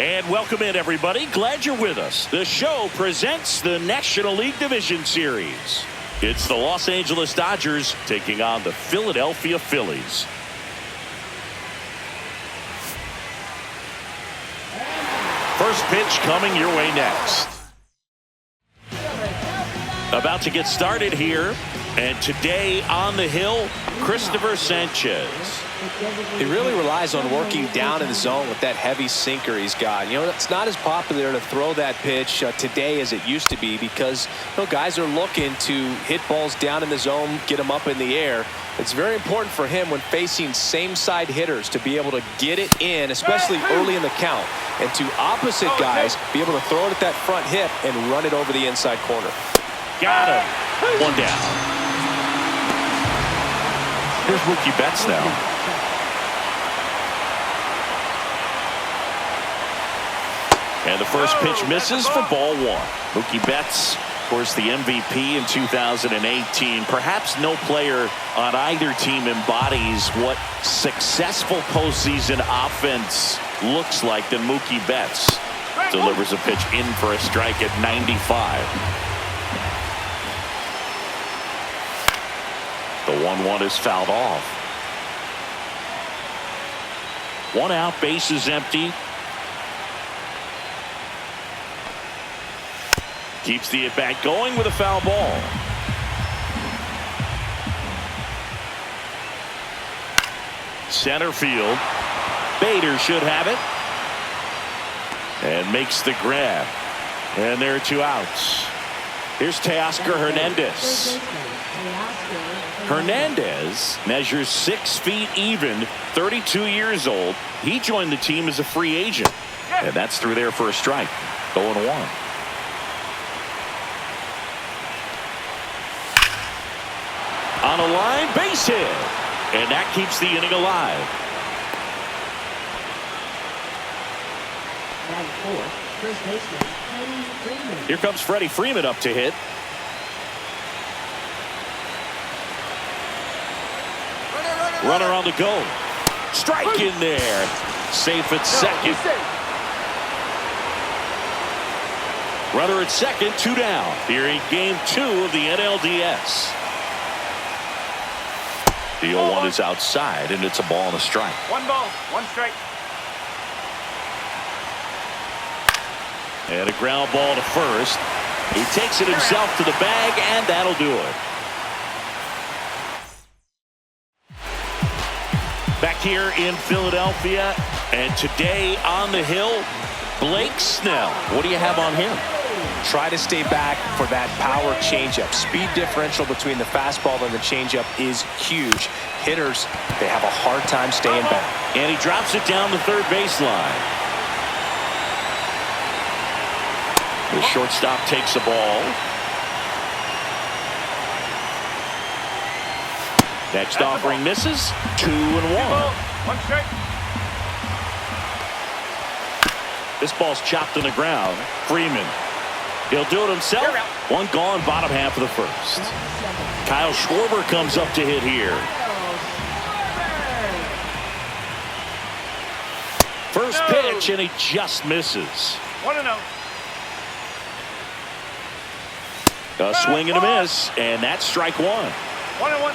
And welcome in, everybody. Glad you're with us. The show presents the National League Division Series. It's the Los Angeles Dodgers taking on the Philadelphia Phillies. First pitch coming your way next. About to get started here. And today on the hill, Christopher Sanchez. He really relies on working down in the zone with that heavy sinker he's got. You know, it's not as popular to throw that pitch today as it used to be because, you know, guys are looking to hit balls down in the zone, get them up in the air. It's very important for him when facing same-side hitters to be able to get it in, especially early in the count, and to opposite guys be able to throw it at that front hip and run it over the inside corner. Got him. One down. Here's Mookie Betts now. And the first pitch misses for ball one. Mookie Betts, of course, the MVP in 2018. Perhaps no player on either team embodies what successful postseason offense looks like than Mookie Betts. Delivers a pitch in for a strike at 95. The 1-1 is fouled off. One out, base is empty. Keeps the at-bat going with a foul ball. Center field. Bader should have it. And makes the grab. And there are two outs. Here's Teoscar Hernandez. Hernandez measures 6 feet even, 32 years old. He joined the team as a free agent. And that's through there for a strike. 0-1. On a line, base hit. And that keeps the inning alive. Here comes Freddie Freeman up to hit. Runner on the go. Strike in there. Safe at second. Runner at second, 2 down. Here in game 2 of the NLDS. The 0-1 is outside, and it's a ball and a strike. 1 ball, 1 strike. And a ground ball to first. He takes it himself to the bag, and that'll do it. Back here in Philadelphia, and today on the hill, Blake Snell. What do you have on him? Try to stay back for that power changeup. Speed differential between the fastball and the changeup is huge. Hitters, they have a hard time staying back. And he drops it down the third baseline. The shortstop takes the ball. Next offering misses. 2-1. 1 strike. This ball's chopped on the ground. Freeman. He'll do it himself. One gone, bottom half of the first. Kyle Schwarber comes up to hit here. First pitch, and he just misses. 1-0. A swing and a miss, and that's strike 1. 1-1.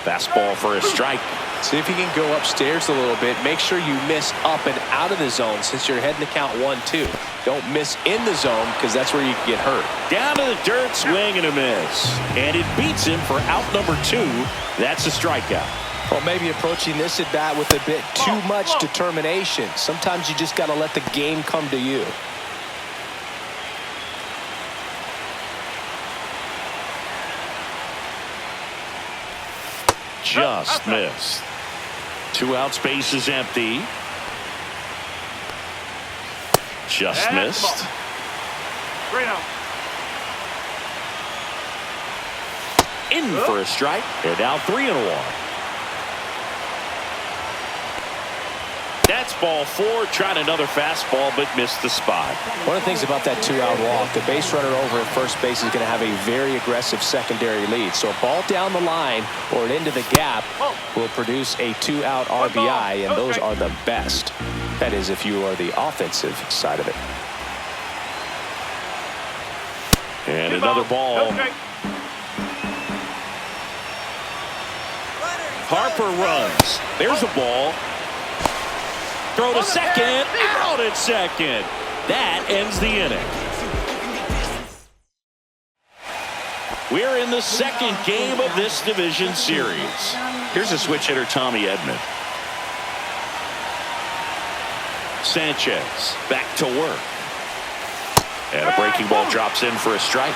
Fastball for a strike. See if you can go upstairs a little bit. Make sure you miss up and out of the zone since you're heading to count 1-2. Don't miss in the zone because that's where you can get hurt. Down to the dirt, swing and a miss. And it beats him for out number 2. That's a strikeout. Well, maybe approaching this at bat with a bit too much determination. Sometimes you just got to let the game come to you. Just missed. 2 outs, base is empty. Just missed. 3-0. In for a strike. They're now 3-1. That That's ball 4. Tried another fastball, but missed the spot. One of the things about that 2-out walk, the base runner over at first base is going to have a very aggressive secondary lead. So a ball down the line or into the gap will produce a 2-out RBI, and those are the best. That is, if you are the offensive side of it. And another ball. Harper runs. There's a ball. Throw to second. Out at second. That ends the inning. We're in the second game of this division series. Here's a switch hitter, Tommy Edman. Sanchez back to work. And a breaking ball drops in for a strike.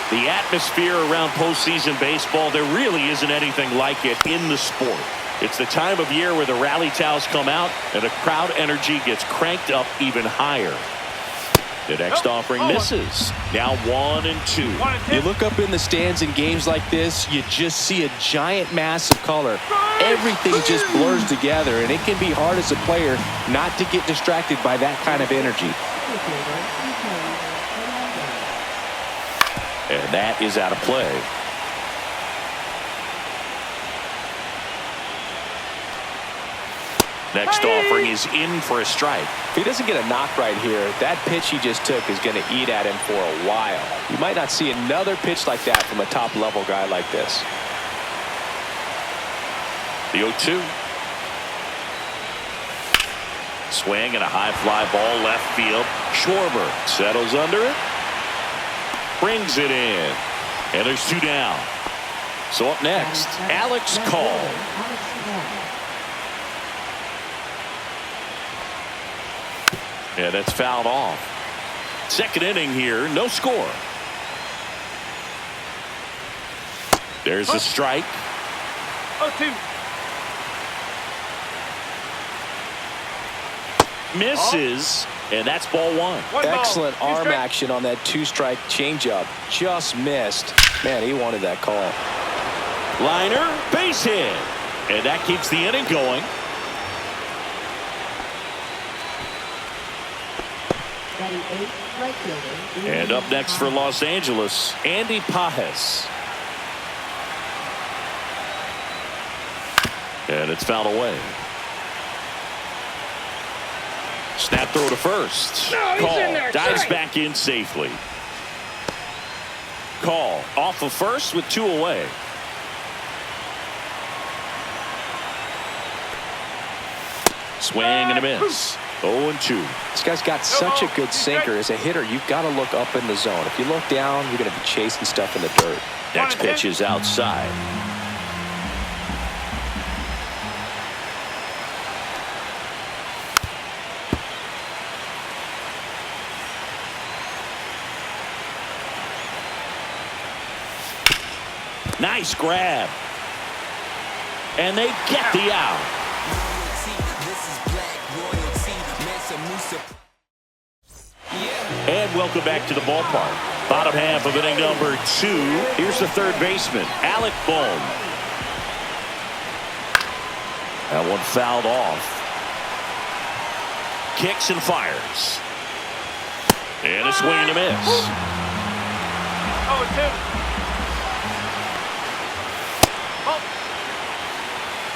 The atmosphere around postseason baseball, there really isn't anything like it in the sport. It's the time of year where the rally towels come out and the crowd energy gets cranked up even higher. The next offering misses. Now 1-2. You look up in the stands in games like this, you just see a giant mass of color. Everything just blurs together, and it can be hard as a player not to get distracted by that kind of energy. And that is out of play. Next offering is in for a strike. If he doesn't get a knock right here, that pitch he just took is going to eat at him for a while. You might not see another pitch like that from a top-level guy like this. The 0-2. Swing and a high fly ball left field. Schwarber settles under it. Brings it in. And there's 2 down. So up next, Alex Call. Yeah, that's fouled off. Second inning here, no score. There's a strike. 0-2. Misses, and that's ball 1. Excellent arm action on that 2-strike changeup. Just missed. Man, he wanted that call. Liner, base hit. And that keeps the inning going. And up next for Los Angeles, Andy Pages. And it's fouled away. Snap throw to first. Call dives back in safely. Call off of first with 2 away. Swing and a miss. 0-2. This guy's got such a good sinker. As a hitter, you've got to look up in the zone. If you look down, you're going to be chasing stuff in the dirt. Next pitch is outside. Nice grab. And they get the out. And welcome back to the ballpark. Bottom half of inning number 2. Here's the third baseman, Alec Bohm. That one fouled off. Kicks and fires. And a swing and a miss. 0-2.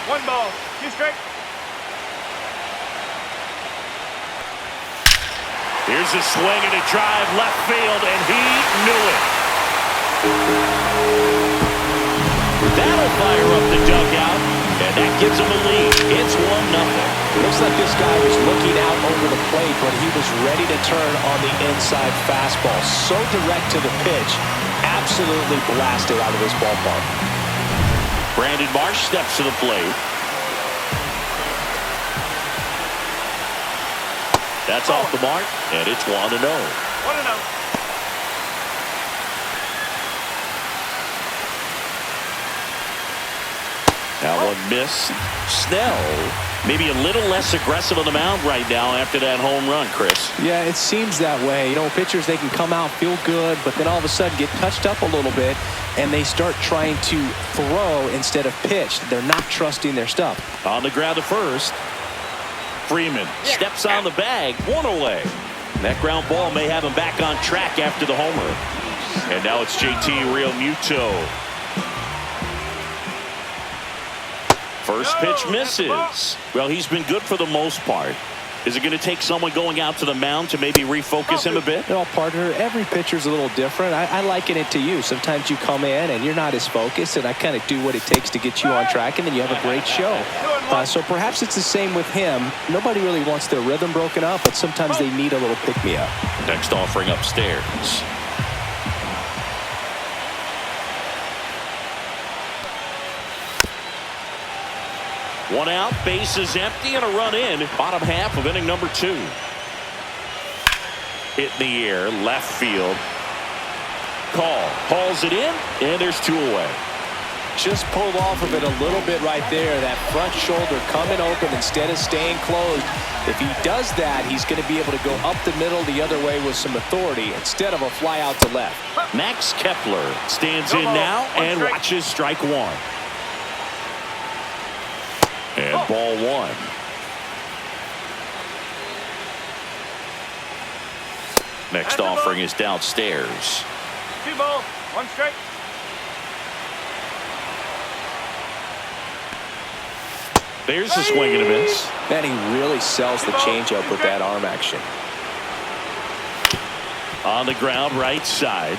1 ball, 2 strike. Here's a swing and a drive left field, and he knew it. That'll fire up the dugout, and that gives him a lead. It's 1-0. Looks like this guy was looking out over the plate, but he was ready to turn on the inside fastball. So direct to the pitch. Absolutely blasted out of this ballpark. Brandon Marsh steps to the plate. That's off the mark, and it's 1-0. 1-0. Now one miss. Snell maybe a little less aggressive on the mound right now after that home run, Chris. Yeah, it seems that way. You know, pitchers, they can come out, feel good, but then all of a sudden get touched up a little bit, and they start trying to throw instead of pitch. They're not trusting their stuff. On the ground to first. Freeman steps on the bag, one away. That ground ball may have him back on track after the homer. And now it's JT Realmuto. First pitch misses. Well, he's been good for the most part. Is it going to take someone going out to the mound to maybe refocus him a bit? Well, partner, every pitcher's a little different. I liken it to you. Sometimes you come in and you're not as focused, and I kind of do what it takes to get you on track, and then you have a great show. So perhaps it's the same with him. Nobody really wants their rhythm broken up, but sometimes they need a little pick-me-up. Next offering upstairs. One out, base is empty, and a run in. Bottom half of inning number 2. Hit in the air, left field. Call, hauls it in, and there's 2 away. Just pulled off of it a little bit right there. That front shoulder coming open instead of staying closed. If he does that, he's going to be able to go up the middle the other way with some authority instead of a fly out to left. Max Kepler stands in now and watches strike 1. And ball 1. Next offering is downstairs. 2 balls, 1 strike. There's a swing and a miss. Man, he really sells the changeup with that arm action. On the ground, right side.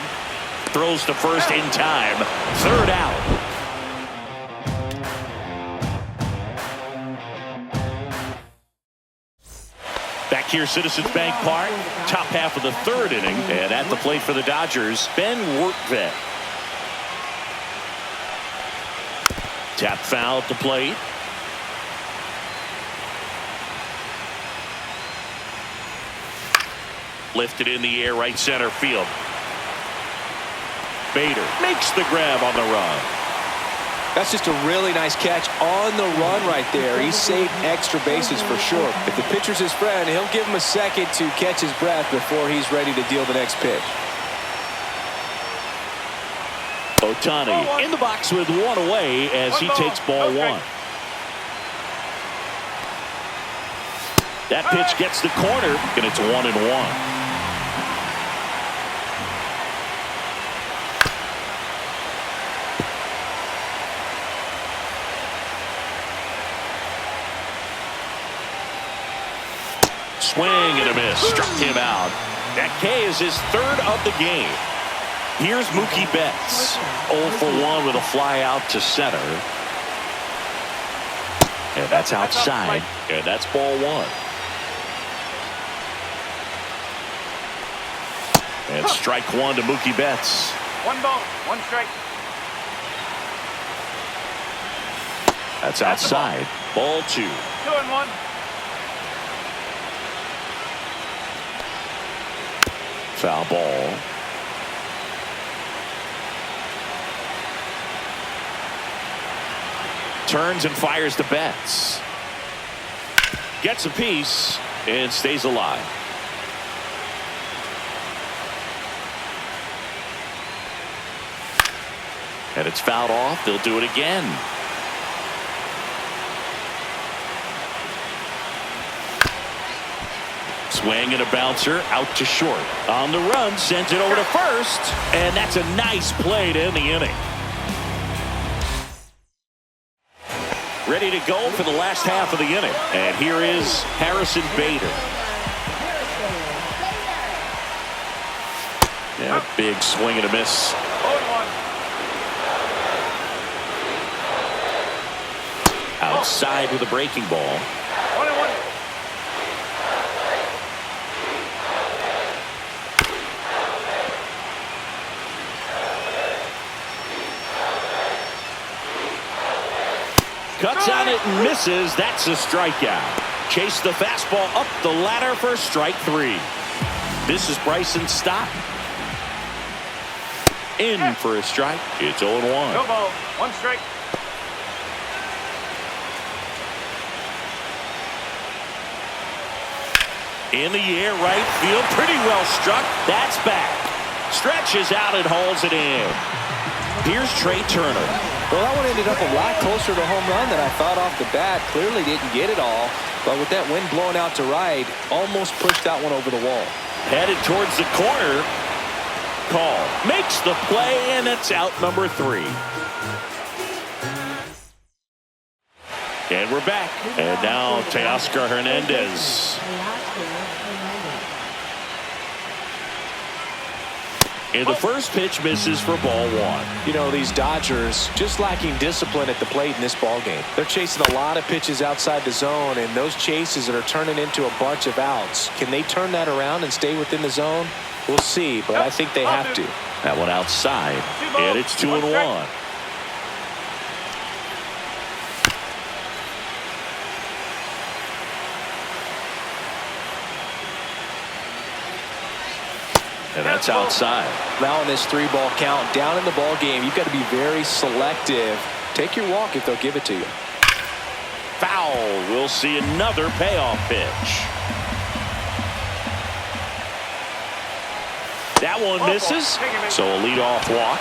Throws to first in time. 3rd out. Back here, Citizens Bank Park, top half of the 3rd inning, and at the plate for the Dodgers, Ben Workvet. Tap foul at the plate. Lifted in the air, right center field. Bader makes the grab on the run. That's just a really nice catch on the run right there. He saved extra bases for sure. If the pitcher's his friend, he'll give him a second to catch his breath before he's ready to deal the next pitch. Ohtani in the box with 1 away as he takes ball 1. That pitch gets the corner, and it's 1-1. Swing and a miss. Struck him out. That K is his 3rd of the game. Here's Mookie Betts. 0 for 1 with a fly out to center. And that's outside. And that's ball 1. And strike 1 to Mookie Betts. 1 ball, 1 strike. That's outside. Ball 2. 2-1. Foul ball. Turns and fires to Betts. Gets a piece and stays alive. And it's fouled off. They'll do it again. Swing and a bouncer out to short. On the run, sends it over to first, and that's a nice play to end the inning. Ready to go for the last half of the inning. And here is Harrison Bader. Yeah, big swing and a miss. 0-1. Outside with a breaking ball. 1-1. Cuts on it and misses. That's a strikeout. Chase the fastball up the ladder for strike 3. This is Bryson Stott. In for a strike. It's 0-1. No ball, 1 strike. In the air, right field. Pretty well struck. That's back. Stretches out and hauls it in. Here's Trey Turner. Well, that one ended up a lot closer to home run than I thought off the bat. Clearly didn't get it all, But with that wind blowing out to right, almost pushed that one over the wall. Headed towards the corner. Call. Makes the play, and it's out number 3. And we're back. And now Teoscar Hernandez. And the first pitch misses for ball 1. You know, these Dodgers just lacking discipline at the plate in this ball game. They're chasing a lot of pitches outside the zone, and those chases that are turning into a bunch of outs. Can they turn that around and stay within the zone? We'll see, but I think they have to. That one outside, and it's 2-1. And that's outside. Now in this 3-ball count, down in the ball game, you've got to be very selective. Take your walk if they'll give it to you. Foul. We'll see another payoff pitch. That one misses, so a leadoff walk.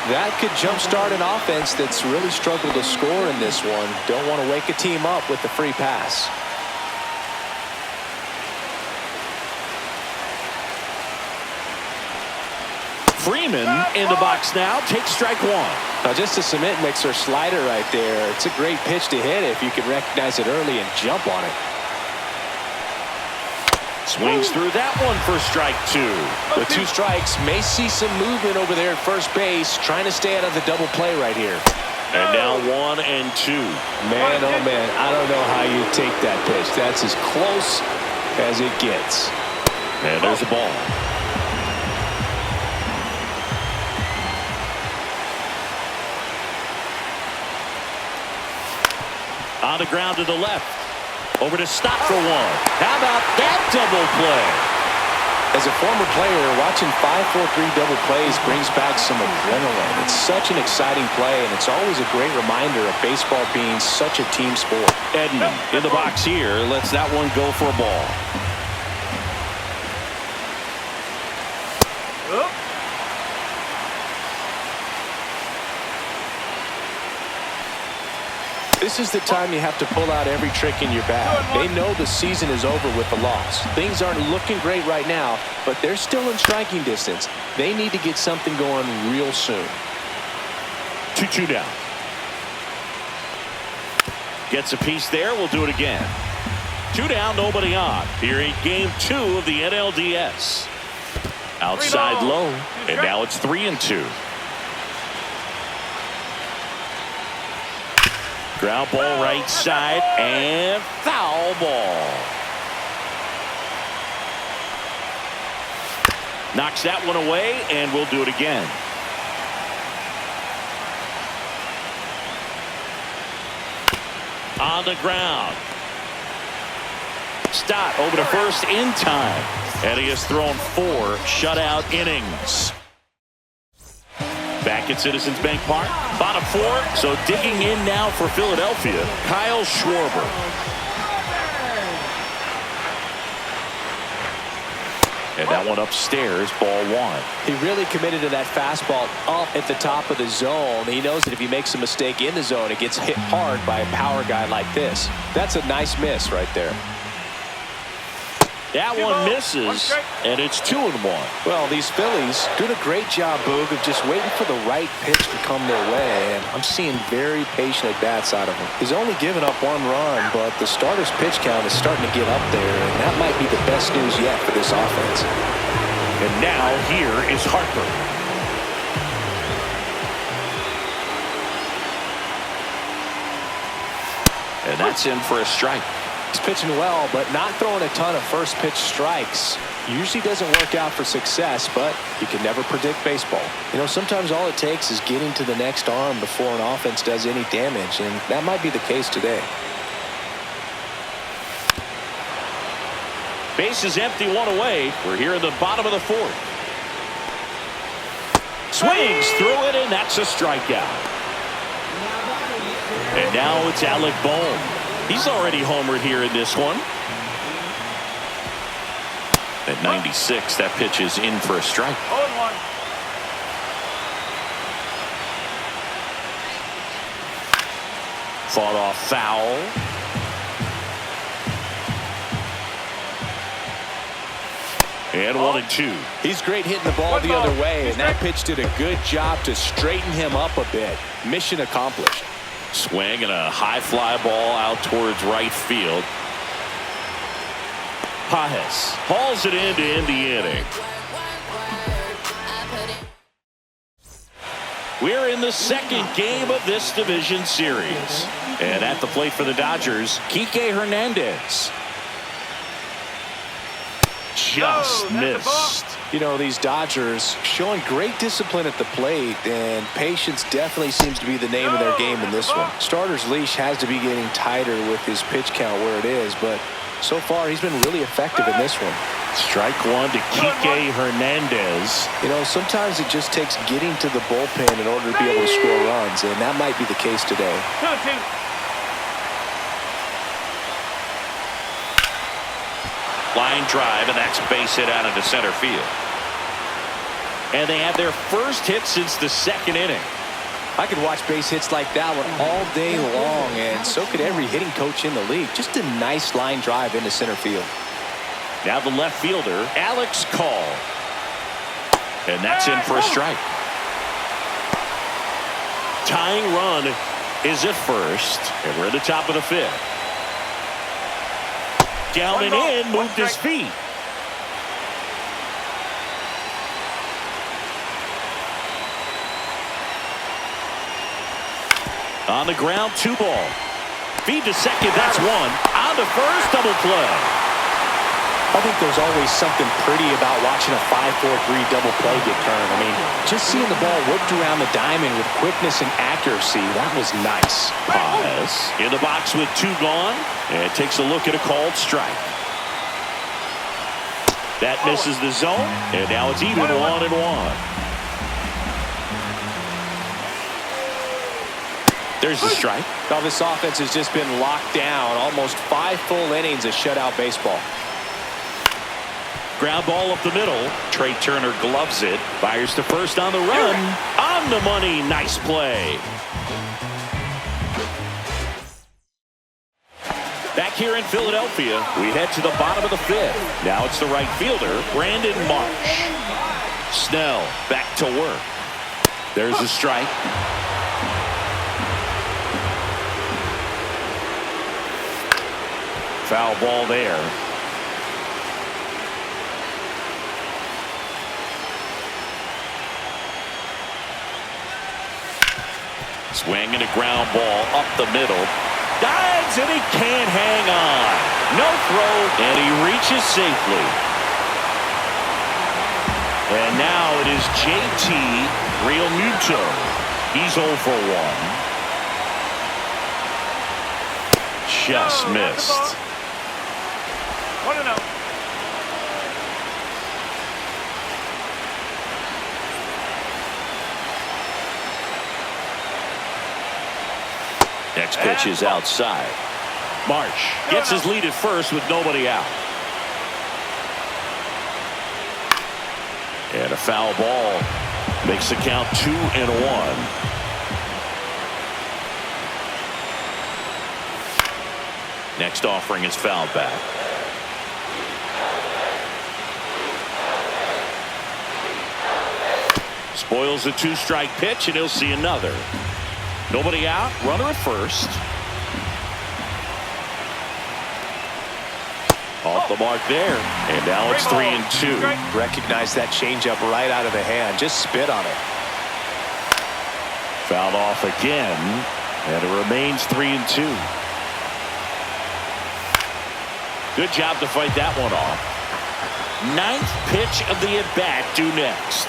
That could jumpstart an offense that's really struggled to score in this one. Don't want to wake a team up with the free pass. Freeman in the box now. Takes strike 1. Now just a cement mixer slider right there. It's a great pitch to hit if you can recognize it early and jump on it. Swings through that one for strike 2. With 2 strikes, may see some movement over there at first base, trying to stay out of the double play right here. And now 1 and 2. Man, oh man, I don't know how you take that pitch. That's as close as it gets. And there's a ball. On the ground to the left. Over to stop for 1. How about that double play? As a former player, watching 5-4-3 double plays brings back some adrenaline. It's such an exciting play, and it's always a great reminder of baseball being such a team sport. Edman in the box here. Lets that one go for a ball. This is the time you have to pull out every trick in your bag. They know the season is over with the loss. Things aren't looking great right now, but they're still in striking distance. They need to get something going real soon. 2-2 down. Gets a piece there. We'll do it again. 2 down, nobody on. Here in game 2 of the NLDS. Outside low, and now it's 3-2. Ground ball right side, and foul ball. Knocks that one away, and we'll do it again. On the ground. Stott over to first in time. And he has thrown 4 shutout innings. Back at Citizens Bank Park. Bottom 4. So digging in now for Philadelphia, Kyle Schwarber. And that one upstairs, ball 1. He really committed to that fastball up at the top of the zone. He knows that if he makes a mistake in the zone, it gets hit hard by a power guy like this. That's a nice miss right there. That one misses, and it's 2-1. Well, these Phillies doing a great job, Boog, of just waiting for the right pitch to come their way, and I'm seeing very patient at-bats out of him. He's only given up 1 run, but the starter's pitch count is starting to get up there, and that might be the best news yet for this offense. And now here is Harper. And that's in for a strike. He's pitching well, but not throwing a ton of first pitch strikes. Usually doesn't work out for success, but you can never predict baseball. You know, sometimes all it takes is getting to the next arm before an offense does any damage, and that might be the case today. Base is empty, 1 away. We're here in the bottom of the 4th. Swings through it, and that's a strikeout. And now it's Alec Bohm. He's already homered here in this one. At 96, that pitch is in for a strike. 0-1. Fought off foul. And 1-2. He's great hitting the ball the other way, and that pitch did a good job to straighten him up a bit. Mission accomplished. Swing and a high fly ball out towards right field. Pages hauls it in to end the inning. We're in the second game of this division series. And at the plate for the Dodgers, Kike Hernandez. Just missed. You know, these Dodgers showing great discipline at the plate, and patience definitely seems to be the name of their game in this one. Starter's leash has to be getting tighter with his pitch count where it is, but so far he's been really effective in this one. Strike one to Kike Hernandez. You know, sometimes it just takes getting to the bullpen in order to be able to score runs, and that might be the case today. 2-2. Line drive, and that's a base hit out into center field. And they have their first hit since the second inning. I could watch base hits like that one all day long, and so could every hitting coach in the league. Just a nice line drive into center field. Now the left fielder, Alex Call. And that's in for a strike. Tying run is at first, and we're at the top of the fifth. Down and in, moved his feet. On the ground, 2 ball. Feed to second, that's 1. On to first, double play. I think there's always something pretty about watching a 5-4-3 double play get turned. I mean, just seeing the ball whipped around the diamond with quickness and accuracy, that was nice. Pages in the box with 2 gone, and takes a look at a called strike. That misses the zone, and now it's even 1-1. There's the strike. Now this offense has just been locked down. Almost 5 full innings of shutout baseball. Ground ball up the middle. Trey Turner gloves it. Fires to first on the run. On the money. Nice play. Back here in Philadelphia, we head to the bottom of the fifth. Now it's the right fielder, Brandon Marsh. Snell back to work. There's a strike. Foul ball there. Swing and a ground ball up the middle. Dives and he can't hang on. No throw, and he reaches safely. And now it is JT Realmuto. He's 0 for 1. Just missed. 1-0. Next pitch is outside. Marsh gets his lead at first with nobody out. And a foul ball makes the count 2-1. Next offering is fouled back. Spoils the 2-strike pitch, and he'll see another. Nobody out, runner at first. Off the mark there, and now it's 3-2. Recognize that changeup right out of the hand. Just spit on it. Fouled off again, and it remains 3-2. Good job to fight that one off. 9th pitch of the at-bat due next.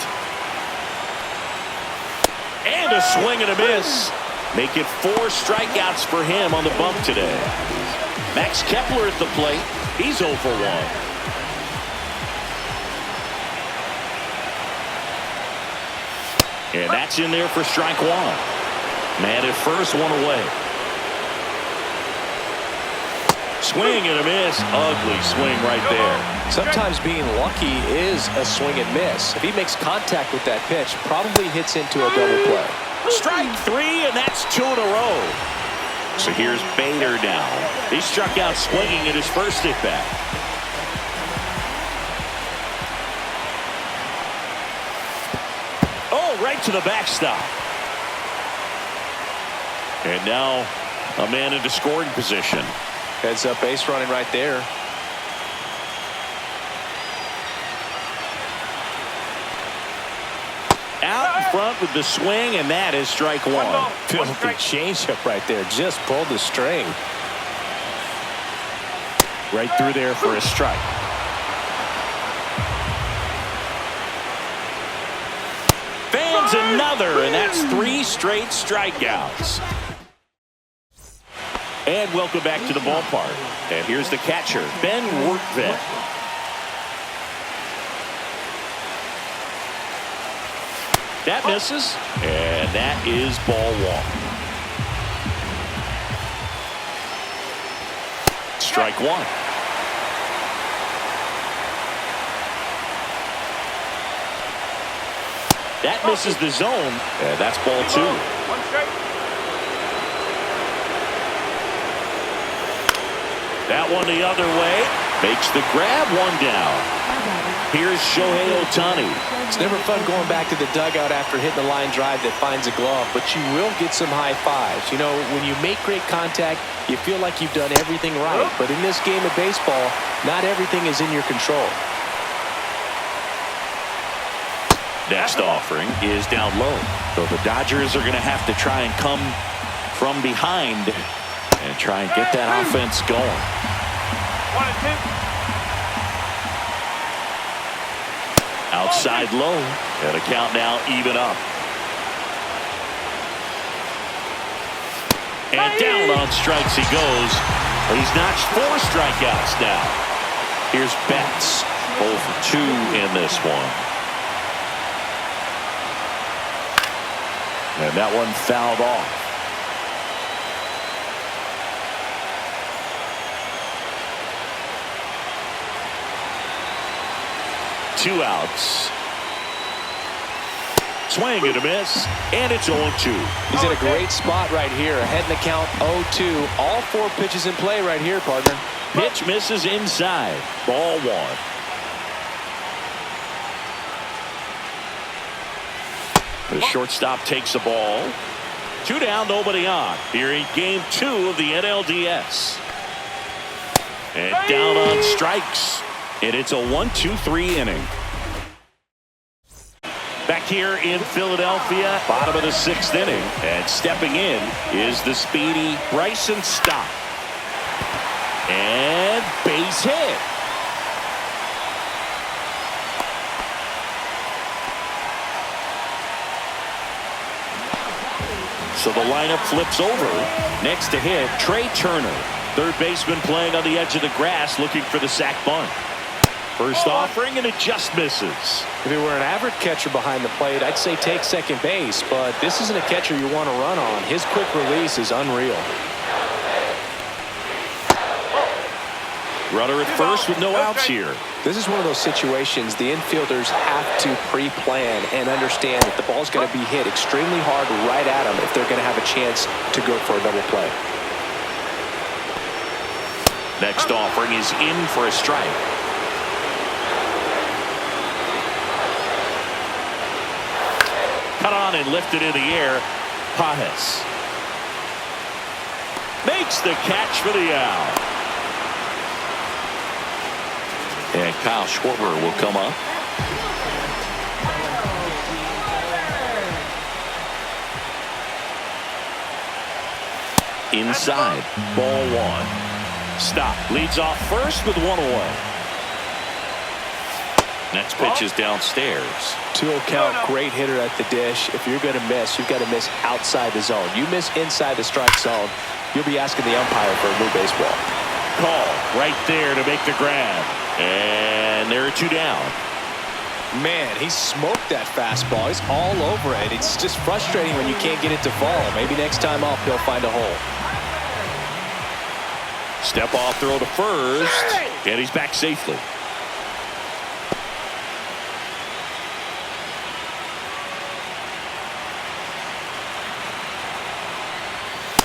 And a swing and a miss. Make it 4 strikeouts for him on the bump today. Max Kepler at the plate. He's 0 for 1. And that's in there for strike 1. Man at first, 1 away. Swing and a miss. Ugly swing right there. Sometimes being lucky is a swing and miss. If he makes contact with that pitch, probably hits into a double play. Strike 3, and that's 2 in a row. So here's Bader now. He struck out swinging at his first at bat. to the backstop. And now a man into scoring position. Heads up base running right there. Out in front with the swing, and that is strike one. Filthy changeup right there. Just pulled the string. Right through there for a strike. Fans another, and that's 3 straight strikeouts. And welcome back to the ballpark. And here's the catcher, Ben Workvet. That misses, and that is ball 1. Strike 1. That misses the zone, and that's ball 2. That one the other way, makes the grab, 1 down. Here's Shohei Ohtani. It's never fun going back to the dugout after hitting a line drive that finds a glove, but you will get some high fives. You know, when you make great contact, you feel like you've done everything right. But in this game of baseball, not everything is in your control. Next offering is down low. So the Dodgers are going to have to try and come from behind and try and get that offense going. 1 and 2. Outside low, and a count now even up. And down on strikes he goes. He's notched 4 strikeouts now. Here's Betts, 0 for 2 in this one. And that one fouled off. Two outs. Swing and a miss, and it's 0-2. He's in a great spot right here. Ahead in the count, 0-2. All 4 pitches in play right here, partner. Pitch misses inside. Ball 1. The shortstop takes the ball. 2 down, nobody on. Here in game 2 of the NLDS. And down on strikes. And it's a 1-2-3 inning. Back here in Philadelphia, bottom of the 6th inning. And stepping in is the speedy Bryson Stott. And base hit. So the lineup flips over. Next to hit, Trey Turner. Third baseman playing on the edge of the grass, looking for the sac bunt. First offering, and it just misses. If it were an average catcher behind the plate, I'd say take second base, but this isn't a catcher you want to run on. His quick release is unreal. Runner at first with no outs here. This is one of those situations the infielders have to pre-plan and understand that the ball's going to be hit extremely hard right at them if they're going to have a chance to go for a double play. Next offering is in for a strike. Cut on and lifted in the air. Pajes makes the catch for the out. And Kyle Schwarber will come up. Inside, ball 1. Stop. Leads off first with 1 away. Next pitch is downstairs. 2-0 count, great hitter at the dish. If you're going to miss, you've got to miss outside the zone. You miss inside the strike zone, you'll be asking the umpire for a new baseball. Call right there to make the grab. And there are 2 down. Man, he smoked that fastball. He's all over it. It's just frustrating when you can't get it to fall. Maybe next time up, he'll find a hole. Step off throw to first. And he's back safely.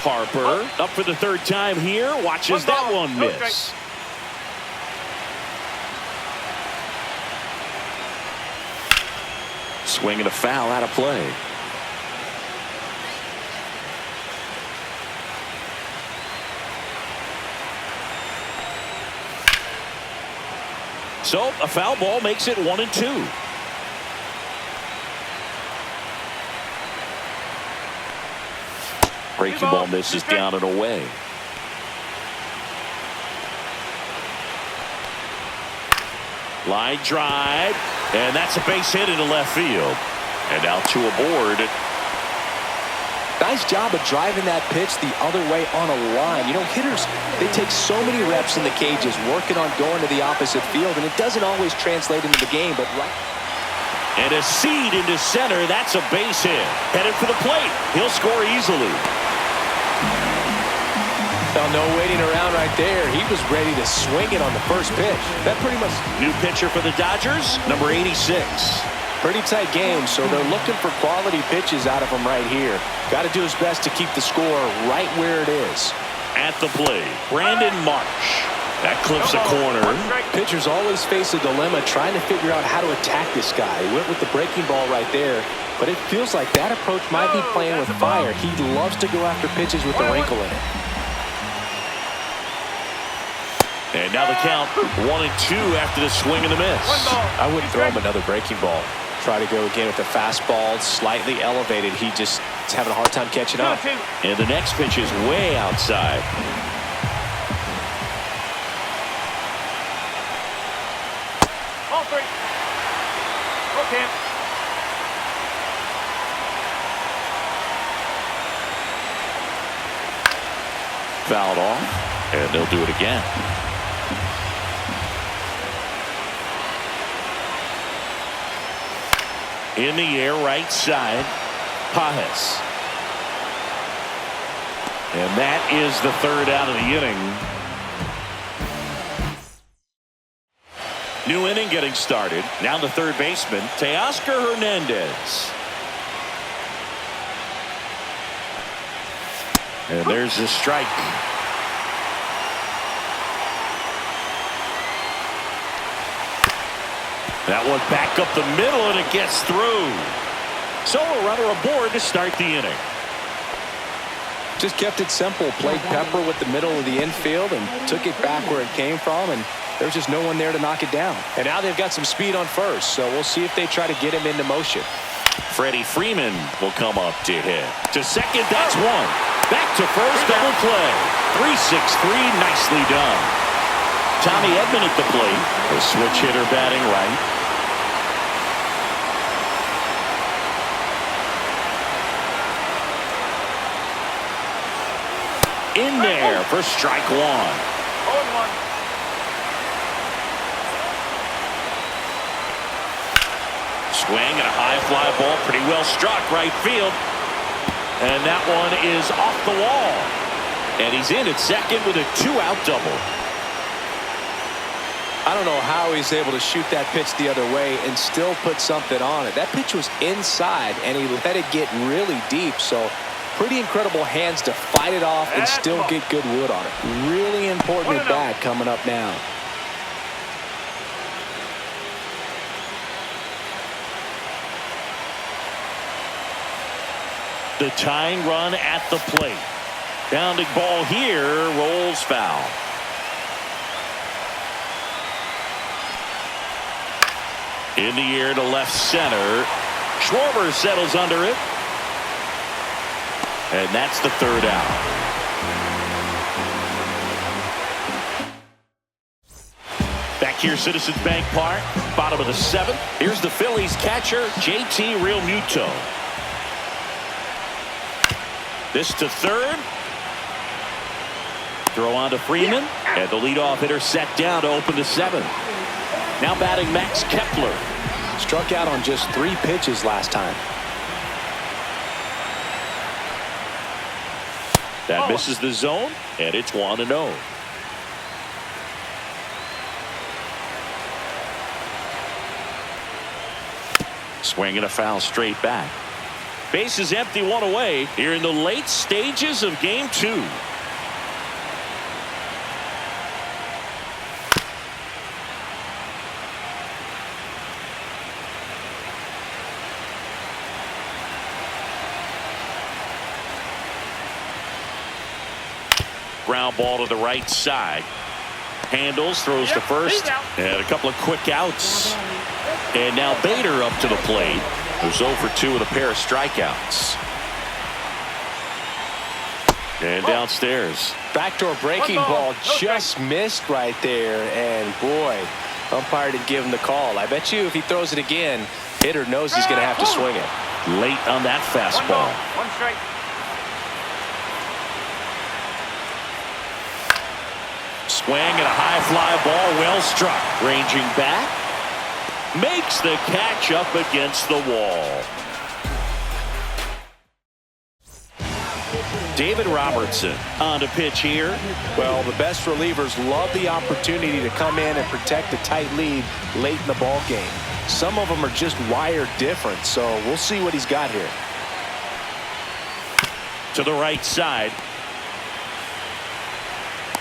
Harper up for the 3rd time here. Watches that one miss. Swing and a foul out of play. So a foul ball makes it 1-2. Breaking ball misses down and away. Line drive, and that's a base hit into left field. And out to a board. Nice job of driving that pitch the other way on a line. You know, hitters, they take so many reps in the cages working on going to the opposite field, and it doesn't always translate into the game, but right. And a seed into center. That's a base hit. Headed for the plate. He'll score easily. Well, no waiting around right there. He was ready to swing it on the first pitch. That pretty much. New pitcher for the Dodgers, number 86. Pretty tight game, so they're looking for quality pitches out of him right here. Got to do his best to keep the score right where it is. At the plate, Brandon Marsh. That clips a corner. Pitchers always face a dilemma trying to figure out how to attack this guy. He went with the breaking ball right there, but it feels like that approach might be playing with fire. He loves to go after pitches with a wrinkle in it. And now the count 1-2 after the swing and the miss. I wouldn't throw him another breaking ball. Try to go again with the fastball, slightly elevated. He's having a hard time catching up. And the next pitch is way outside. All three. Okay. Fouled off, and they'll do it again. In the air, right side, Pajes. And that is the third out of the inning. New inning getting started. Now the third baseman, Teoscar Hernandez. And there's the strike. That one back up the middle, and it gets through. So a runner aboard to start the inning. Just kept it simple. Played pepper with the middle of the infield and took it back where it came from, and there's just no one there to knock it down. And now they've got some speed on first, so we'll see if they try to get him into motion. Freddie Freeman will come up to hit. To second, that's one. Back to first, double play. 3-6-3, nicely done. Tommy Edman at the plate. The switch hitter batting right. In there for strike one. 0-1. Swing and a high fly ball, pretty well struck right field. And that one is off the wall. And he's in at second with a 2-out double. I don't know how he's able to shoot that pitch the other way and still put something on it. That pitch was inside, and he let it get really deep. So pretty incredible hands to fight it off and still get good wood on it. Really important at bat coming up now. The tying run at the plate. Bounding ball here, rolls foul. In the air to left center. Schwarber settles under it. And that's the third out. Back here, Citizens Bank Park, bottom of the seventh. Here's the Phillies catcher, JT Realmuto. This to third. Throw on to Freeman. And the leadoff hitter set down to open the seventh. Now batting Max Kepler. Struck out on just 3 pitches last time. That misses the zone, and it's 1-0. Swing and a foul straight back. Base is empty, 1 away here in the late stages of game 2. Ground ball to the right side. Handles, throws to first, and a couple of quick outs. And now Bader up to the plate, who's 0 for 2 with a pair of strikeouts. And downstairs. Backdoor breaking ball just missed right there. And boy, umpire didn't give him the call. I bet you if he throws it again, hitter knows he's going to have to swing it. Late on that fastball. One strike. Swing and a high fly ball, well struck. Ranging back. Makes the catch up against the wall. David Robertson on to pitch here. Well, the best relievers love the opportunity to come in and protect a tight lead late in the ball game. Some of them are just wired different, so we'll see what he's got here. To the right side.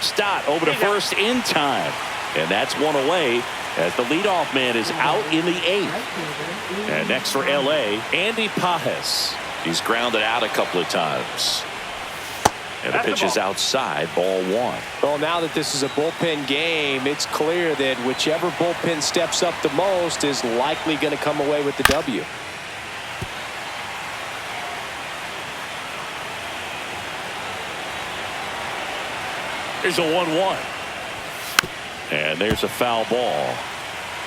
Stott over to first in time. And that's one away as the leadoff man is out in the 8th. And next for L.A., Andy Pajes. He's grounded out a couple of times. And the pitch is outside, ball 1. Well, now that this is a bullpen game, it's clear that whichever bullpen steps up the most is likely going to come away with the W. There's a 1-1. And there's a foul ball.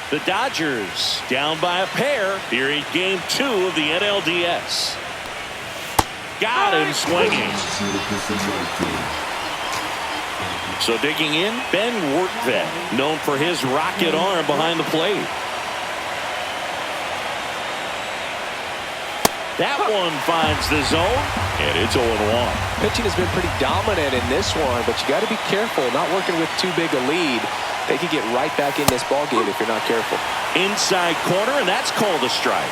The Dodgers down by a pair here in game 2 of the NLDS. Got him swinging. So digging in, Ben Wortvet, known for his rocket arm behind the plate. That one finds the zone, and it's 0-1. Pitching has been pretty dominant in this one, but you got to be careful, not working with too big a lead. They could get right back in this ball game if you're not careful. Inside corner, and that's called a strike.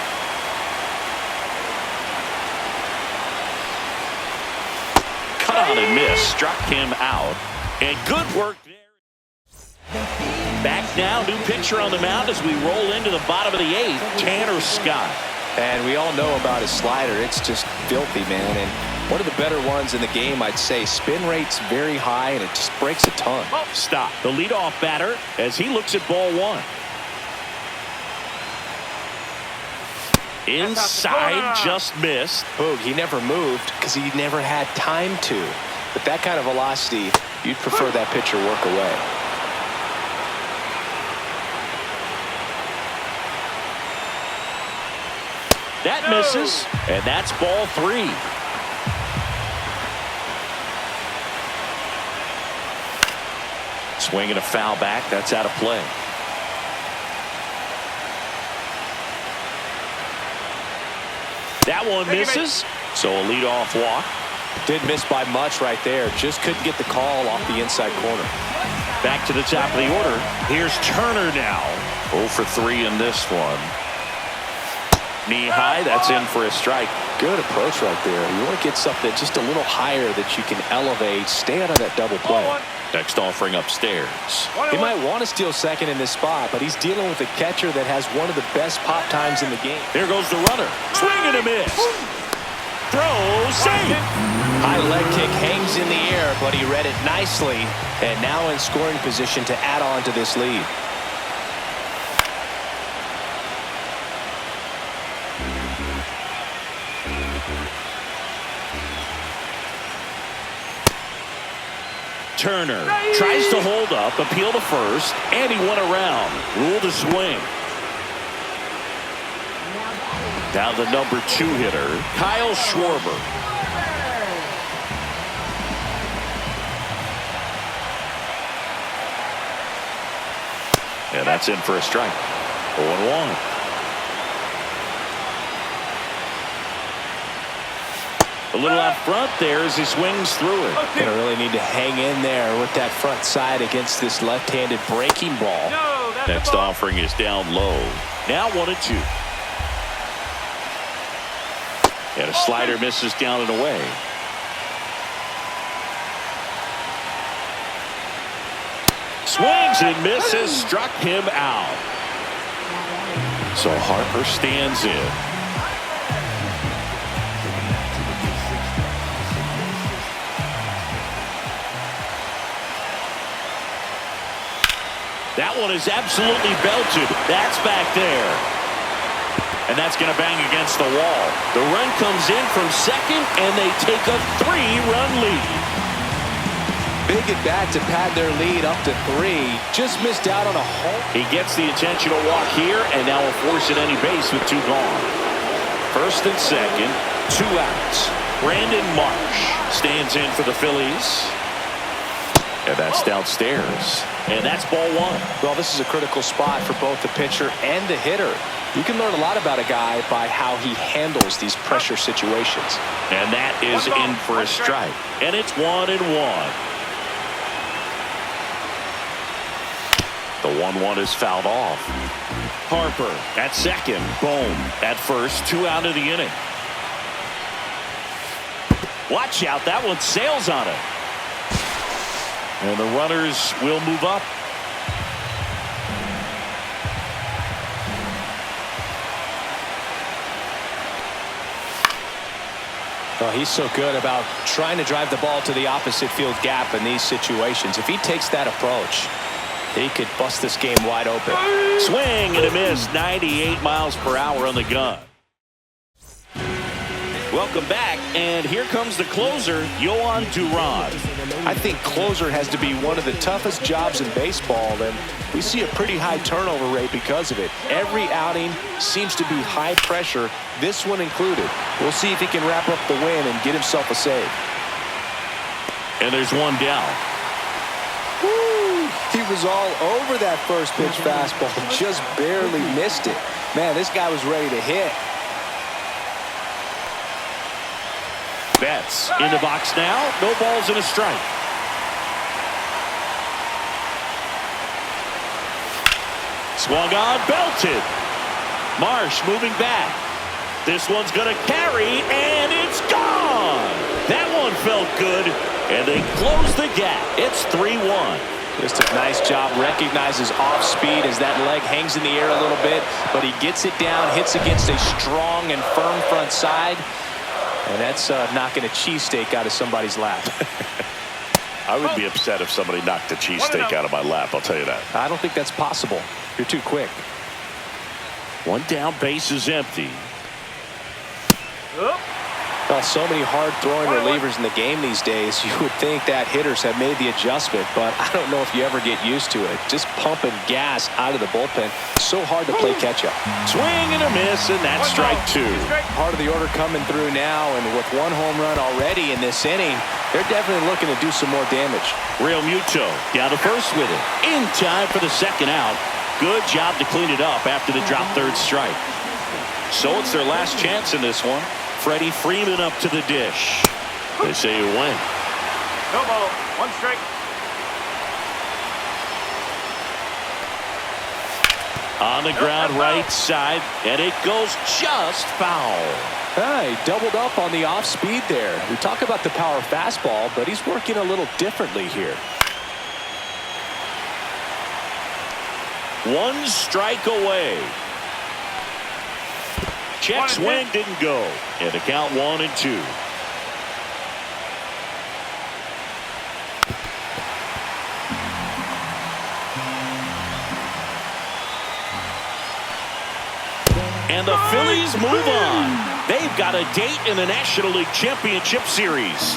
Cut on and miss, struck him out, and good work there. Back now, new pitcher on the mound as we roll into the bottom of the 8th, Tanner Scott. And we all know about his slider. It's just filthy, man. And one of the better ones in the game, I'd say. Spin rate's very high, and it just breaks a ton. Stop. The leadoff batter as he looks at ball 1. Inside, just missed. Boog, he never moved because he never had time to. But that kind of velocity, you'd prefer that pitcher work away. That misses, and that's ball 3. Swing and a foul back. That's out of play. That one misses, so a leadoff walk. Didn't miss by much right there. Just couldn't get the call off the inside corner. Back to the top of the order. Here's Turner now. 0 for 3 in this one. Knee high, that's in for a strike. Good approach right there. You want to get something just a little higher that you can elevate. Stay out of that double play. Next offering upstairs. He might want to steal second in this spot, but he's dealing with a catcher that has one of the best pop times in the game. Here goes the runner. Swing and a miss. Throw, safe. High leg kick hangs in the air, but he read it nicely. And now in scoring position to add on to this lead. Turner tries to hold up, appeal to first, and he went around. Ruled a swing. Now the number 2 hitter, Kyle Schwarber. And that's in for a strike. 0-1. A little out front there as he swings through it. Gonna really need to hang in there with that front side against this left-handed breaking ball. Next offering is down low. Now 1-2. And a slider misses down and away. Swings and misses, struck him out. So Harper stands in. That one is absolutely belted. That's back there. And that's going to bang against the wall. The run comes in from second, and they take a 3-run lead. Big at bat to pad their lead up to 3. Just missed out on a home. He gets the intentional walk here, and now will force at any base with 2 gone. First and second, 2 outs. Brandon Marsh stands in for the Phillies. And that's downstairs. And that's ball 1. Well, this is a critical spot for both the pitcher and the hitter. You can learn a lot about a guy by how he handles these pressure situations. And that is in for a strike. And it's 1-1. The 1-1 is fouled off. Harper at second. Bohm at first. 2 out of the inning. Watch out. That one sails on it. And the runners will move up. Well, he's so good about trying to drive the ball to the opposite field gap in these situations. If he takes that approach, he could bust this game wide open. Swing and a miss. 98 miles per hour on the gun. Welcome back, and here comes the closer, Yohan Duran. I think closer has to be one of the toughest jobs in baseball, and we see a pretty high turnover rate because of it. Every outing seems to be high pressure, this one included. We'll see if he can wrap up the win and get himself a save. And there's one down. Woo! He was all over that first pitch fastball, just barely missed it. Man, this guy was ready to hit. Betts in the box now. No balls and a strike. Swung on, belted. Marsh moving back. This one's going to carry, and it's gone. That one felt good, and they close the gap. It's 3-1. Just a nice job. Recognizes off speed as that leg hangs in the air a little bit, but he gets it down, hits against a strong and firm front side. And that's knocking a cheesesteak out of somebody's lap. I would be upset if somebody knocked a cheesesteak out of my lap, I'll tell you that. I don't think that's possible. You're too quick. One down, base is empty. Well, so many hard-throwing relievers in the game these days. You would think that hitters have made the adjustment, but I don't know if you ever get used to it. Just pumping gas out of the bullpen. So hard to play catch-up. Swing and a miss, and that's strike 2. Part of the order coming through now, and with 1 home run already in this inning, they're definitely looking to do some more damage. Real Muto down to first with it. In time for the second out. Good job to clean it up after the drop third strike. So it's their last chance in this one. Freddie Freeman up to the dish. They say you win. No ball. 1 strike. On the ground right side, and it goes just foul. He doubled up on the off speed there. We talk about the power fastball, but he's working a little differently here. 1 strike away. Check swing didn't go. And the count 1-2. And the Phillies move on. They've got a date in the National League Championship Series.